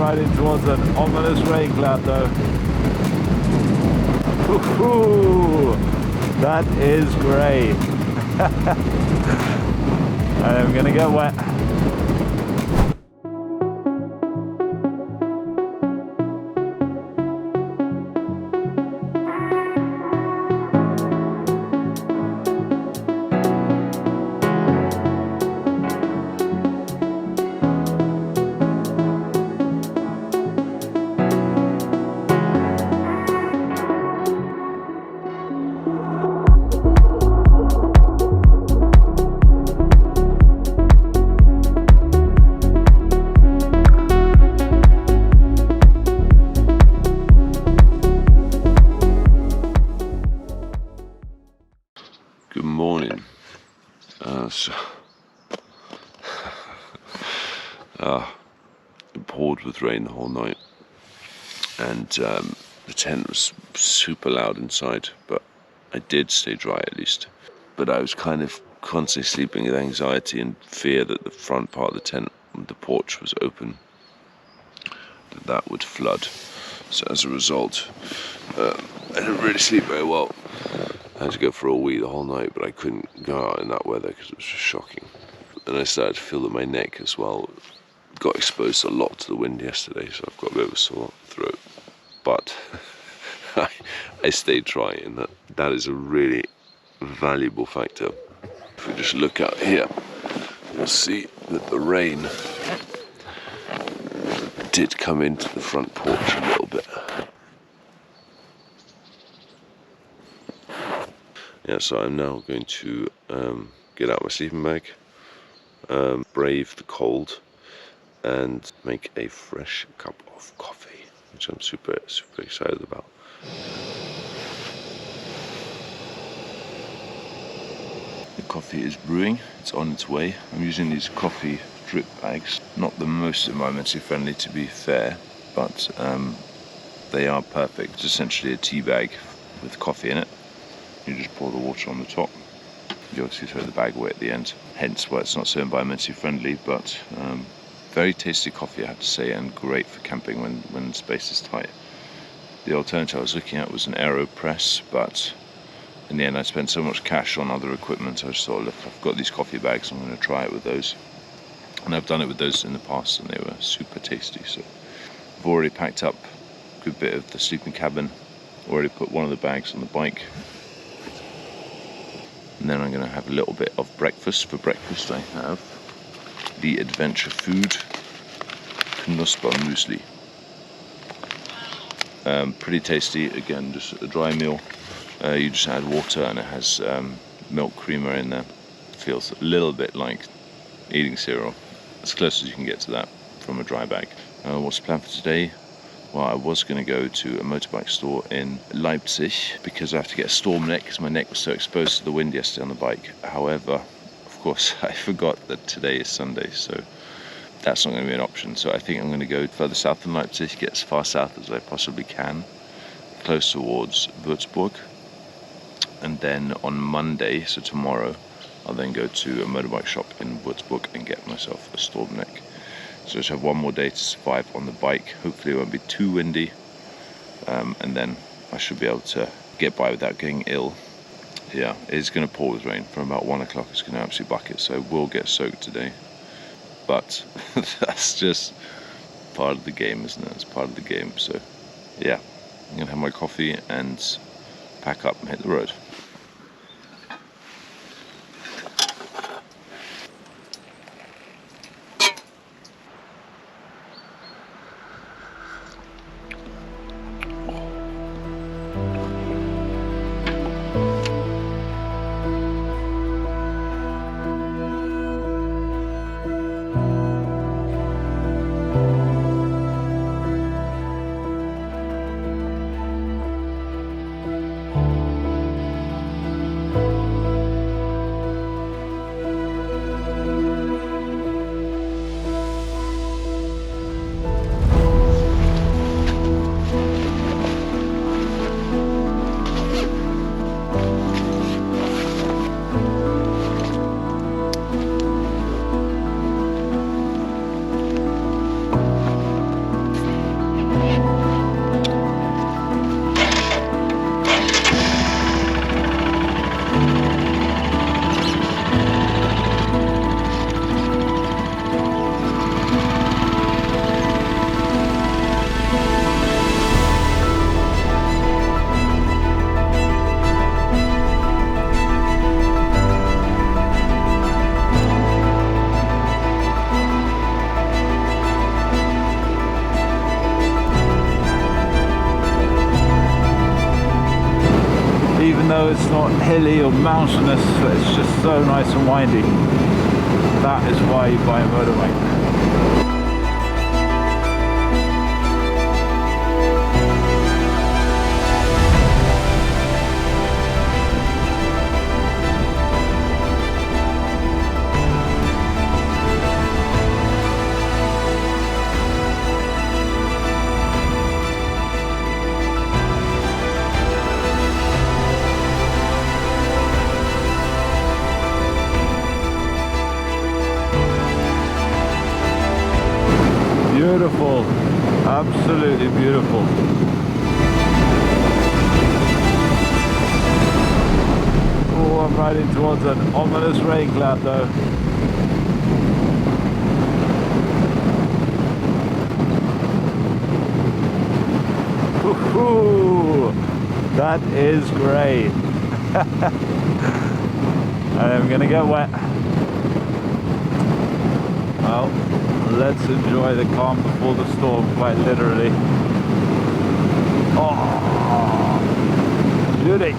riding towards an ominous rain cloud though. Ooh, that is great. I'm gonna get wet. Good morning. It poured with rain the whole night, and the tent was super loud inside, but I did stay dry at least. But I was kind of constantly sleeping with anxiety and fear that the front part of the tent, the porch, was open, that would flood. So as a result, I didn't really sleep very well. I had to go for a wee the whole night, but I couldn't go out in that weather because it was just shocking. And I started to feel that my neck as well got exposed a lot to the wind yesterday, so I've got a bit of a sore throat. But I stayed dry, and that is a really valuable factor. If we just look out here, you'll see that the rain did come into the front porch a little bit. Yeah, so I'm now going to get out my sleeping bag, brave the cold, and make a fresh cup of coffee, which I'm super excited about. The coffee is brewing, it's on its way. I'm using these coffee drip bags, not the most environmentally friendly to be fair, but they are perfect. It's essentially a tea bag with coffee in it. You just pour the water on the top. You obviously throw the bag away at the end, hence why it's not so environmentally friendly, but very tasty coffee, I have to say, and great for camping when space is tight. The alternative I was looking at was an AeroPress, but in the end I spent so much cash on other equipment, I just thought, look, I've got these coffee bags, I'm going to try it with those. And I've done it with those in the past, and they were super tasty. So I've already packed up a good bit of the sleeping cabin, already put one of the bags on the bike. And then I'm going to have a little bit of breakfast. For breakfast I have the Adventure Food Knusper Muesli. Pretty tasty, again just a dry meal. You just add water and it has milk creamer in there. Feels a little bit like eating cereal, as close as you can get to that from a dry bag. What's the plan for today? Well, I was going to go to a motorbike store in Leipzig because I have to get a storm neck because my neck was so exposed to the wind yesterday on the bike. However, of course, I forgot that today is Sunday, so that's not going to be an option. So I think I'm going to go further south than Leipzig, get as far south as I possibly can, close towards Würzburg. And then on Monday, so tomorrow, I'll then go to a motorbike shop in Würzburg and get myself a storm neck. So I just have one more day to survive on the bike. Hopefully it won't be too windy, and then I should be able to get by without getting ill. Yeah, it's going to pour with rain from about 1 o'clock. It's going to absolutely bucket, so I will get soaked today. But that's just part of the game, isn't it? It's part of the game. So yeah, I'm going to have my coffee and pack up and hit the road. it's not hilly or mountainous, it's just so nice and windy. That is why you buy a motorbike. Beautiful, absolutely beautiful. Oh, I'm riding towards an ominous rain cloud though. Woohoo! That is great. I'm gonna get wet. Well, let's enjoy the calm before the storm, quite literally. Oh, beauty!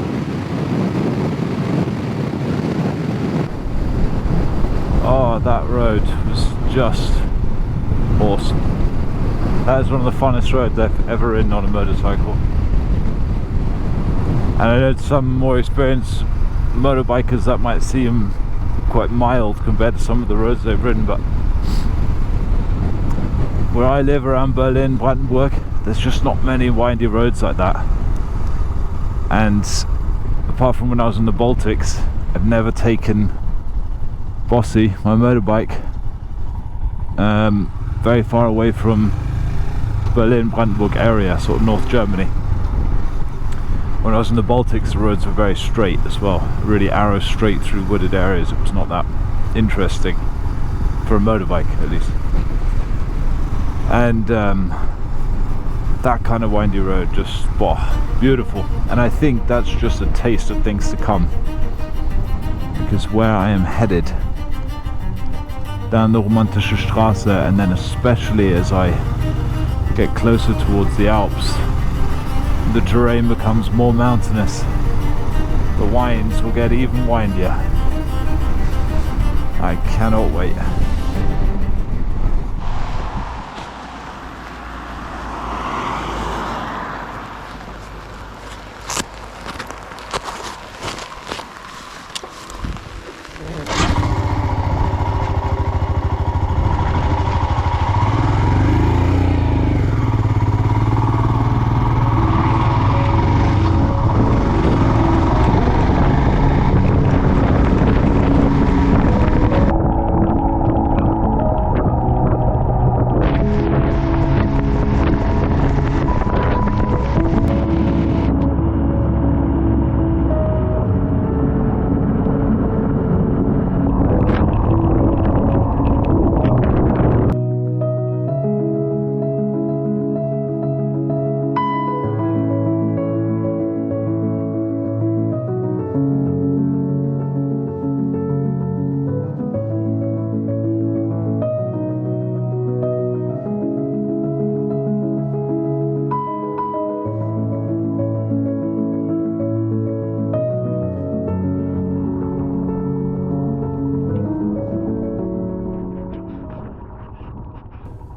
Oh, that road was just awesome. That is one of the funnest roads I've ever ridden on a motorcycle. And I know some more experienced motorbikers that might seem quite mild compared to some of the roads they've ridden, but where I live around Berlin, Brandenburg, there's just not many windy roads like that. And apart from when I was in the Baltics, I've never taken Bossy, my motorbike, very far away from Berlin, Brandenburg area, sort of North Germany. When I was in the Baltics, the roads were very straight as well, really arrow straight through wooded areas. It was not that interesting for a motorbike, at least. And that kind of windy road, just beautiful. And I think that's just a taste of things to come, because where I am headed down the Romantische Straße, and then especially as I get closer towards the Alps, the terrain becomes more mountainous. The winds will get even windier. I cannot wait.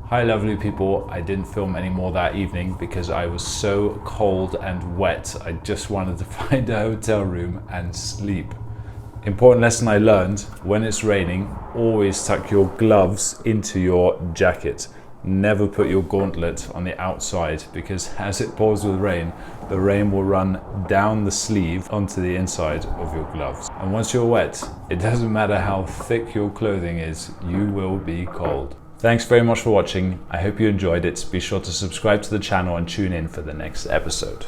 Hi lovely people, I didn't film any more that evening because I was so cold and wet. I just wanted to find a hotel room and sleep. Important lesson I learned: when it's raining, always tuck your gloves into your jacket. Never put your gauntlet on the outside, because as it pours with rain, the rain will run down the sleeve onto the inside of your gloves. And once you're wet, it doesn't matter how thick your clothing is, you will be cold. Thanks very much for watching. I hope you enjoyed it. Be sure to subscribe to the channel and tune in for the next episode.